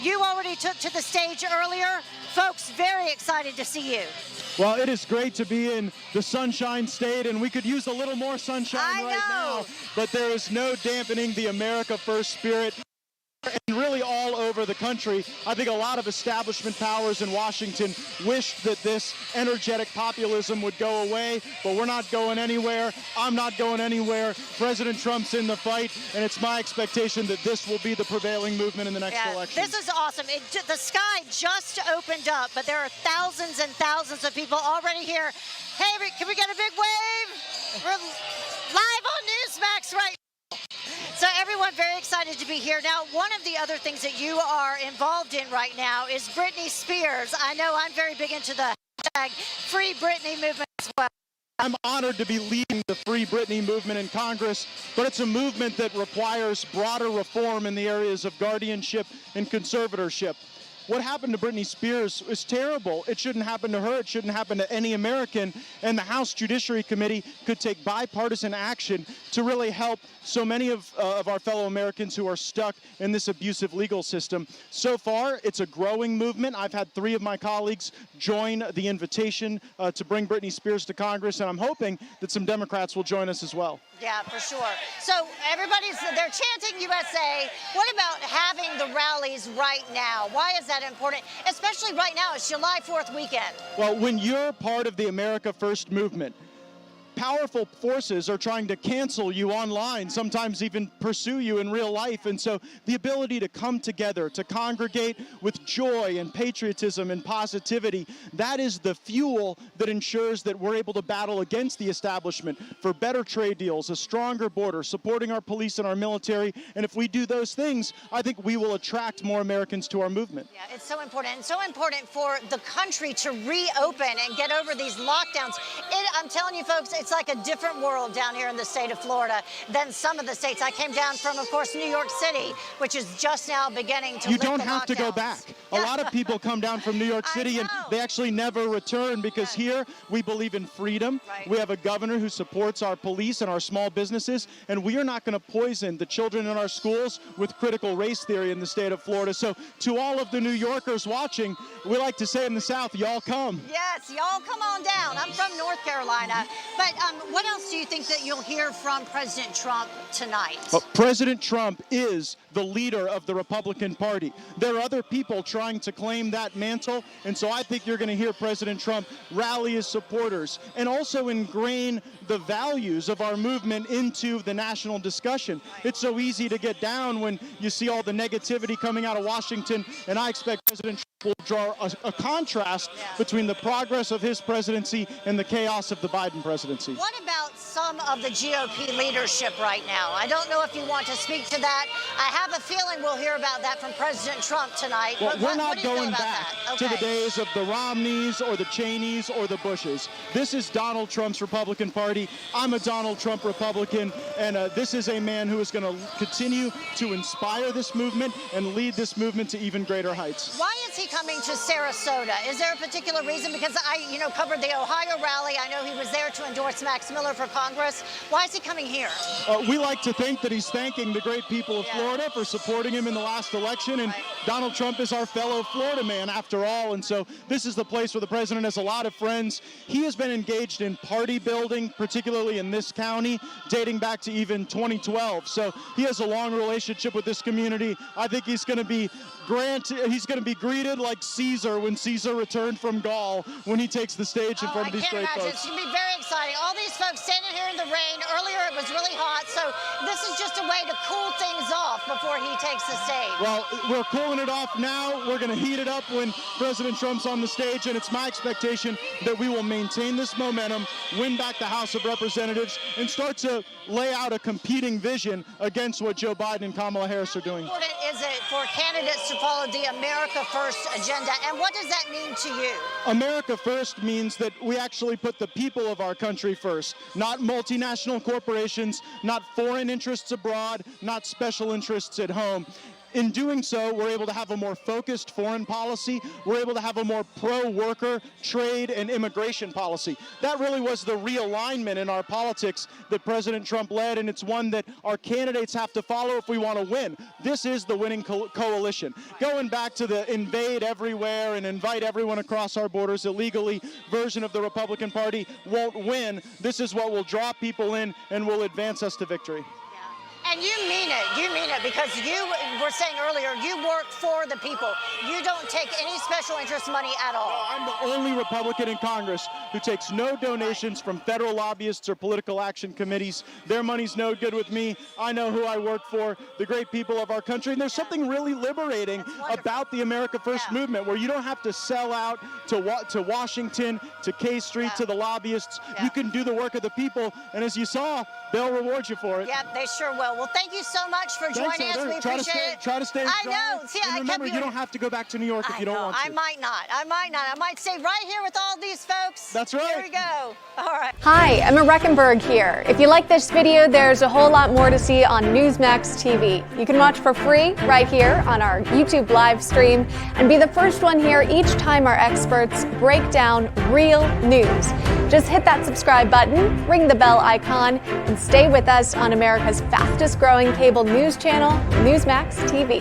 You already took to the stage earlier. Folks, very excited to see you. Well, it is great to be in the Sunshine State, and we could use a little more sunshine right now. But there is no dampening the America First spirit. And really all over the country. I think a lot of establishment powers in Washington wish that this energetic populism would go away, but we're not going anywhere. I'm not going anywhere. President Trump's in the fight, and it's my expectation that this will be the prevailing movement in the next election. This is awesome. The sky just opened up, but there are thousands and thousands of people already here. Hey, can we get a big wave? We're live on Newsmax right now. So everyone very excited to be here. Now, one of the other things that you are involved in right now is Britney Spears. I know I'm very big into the hashtag Free Britney movement as well. I'm honored to be leading the Free Britney movement in Congress, but it's a movement that requires broader reform in the areas of guardianship and conservatorship. What happened to Britney Spears is terrible. It shouldn't happen to her. It shouldn't happen to any American. And the House Judiciary Committee could take bipartisan action to really help so many of our fellow Americans who are stuck in this abusive legal system. So far, it's a growing movement. I've had 3 of my colleagues join the invitation to bring Britney Spears to Congress, and I'm hoping that some Democrats will join us as well. Yeah, for sure. So they're chanting USA. What about having the rallies right now? Why is that important? Especially right now, it's July 4th weekend. Well, when you're part of the America First movement, powerful forces are trying to cancel you online, sometimes even pursue you in real life. And so the ability to come together, to congregate with joy and patriotism and positivity, that is the fuel that ensures that we're able to battle against the establishment for better trade deals, a stronger border, supporting our police and our military. And if we do those things, I think we will attract more Americans to our movement. Yeah, it's so important. It's so important for the country to reopen and get over these lockdowns. I'm telling you, folks, it's like a different world down here in the state of Florida than some of the states. I came down from, of course, New York City, which is just now beginning to lift the lockdowns. You don't have to go back. A lot of people come down from New York City and they actually never return because here we believe in freedom. Right. We have a governor who supports our police and our small businesses, and we are not going to poison the children in our schools with critical race theory in the state of Florida. So to all of the New Yorkers watching, we like to say in the South, y'all come. Yes, y'all come on down. I'm from North Carolina. But what else do you think that you'll hear from President Trump tonight? Well, President Trump is the leader of the Republican Party. There are other people trying to claim that mantle, and so I think you're going to hear President Trump rally his supporters and also ingrain the values of our movement into the national discussion. It's so easy to get down when you see all the negativity coming out of Washington, and I expect President Trump will draw a contrast between the progress of his presidency and the chaos of the Biden presidency. What about some of the GOP leadership right now? I don't know if you want to speak to that. I have a feeling we'll hear about that from President Trump tonight. Well, we're not going back to the days of the Romneys or the Cheneys or the Bushes. This is Donald Trump's Republican Party. I'm a Donald Trump Republican, and this is a man who is going to continue to inspire this movement and lead this movement to even greater heights. Why is he coming to Sarasota? Is there a particular reason? Because I, covered the Ohio rally. I know he was there to endorse Max Miller for Congress. Why is he coming here? We like to think that he's thanking the great people of Florida for supporting him in the last election, and Donald Trump is our fellow Florida man after all, and so this is the place where the president has a lot of friends. He has been engaged in party building, particularly in this county, dating back to even 2012, so he has a long relationship with this community. I think he's going to be greeted like Caesar when Caesar returned from Gaul, when he takes the stage in front of these great folks. It's going to be very exciting. All these folks standing here in the rain. Earlier it was really hot, so this is just a way to cool things off before he takes the stage. Well, we're cooling it off now. We're going to heat it up when President Trump's on the stage, and it's my expectation that we will maintain this momentum, win back the House of Representatives, and start to lay out a competing vision against what Joe Biden and Kamala Harris are doing. How important is it for candidates to follow the America First agenda, and what does that mean to you? America First means that we actually put the people of our country first, not multinational corporations, not foreign interests abroad, not special interests at home. In doing so, we're able to have a more focused foreign policy. We're able to have a more pro-worker, trade, and immigration policy. That really was the realignment in our politics that President Trump led, and it's one that our candidates have to follow if we want to win. This is the winning coalition. Going back to the invade everywhere and invite everyone across our borders illegally version of the Republican Party won't win. This is what will draw people in and will advance us to victory. And you mean it, because you were saying earlier, you work for the people. You don't take any special interest money at all. No, I'm the only Republican in Congress who takes no donations from federal lobbyists or political action committees. Their money's no good with me. I know who I work for, the great people of our country. And there's something really liberating about the America First movement, where you don't have to sell out to Washington, to K Street, to the lobbyists. You can do the work of the people, and as you saw, they'll reward you for it. Yep, they sure will. Well, thank you so much for joining us. We appreciate it. Try to stay I know. See, and remember, you don't have to go back to New York if you don't want to. I might not. I might stay right here with all these folks. That's right. Here we go. All right. Hi, Emma Reckenberg here. If you like this video, there's a whole lot more to see on Newsmax TV. You can watch for free right here on our YouTube live stream and be the first one here each time our experts break down real news. Just hit that subscribe button, ring the bell icon, and stay with us on America's fastest growing cable news channel, Newsmax TV.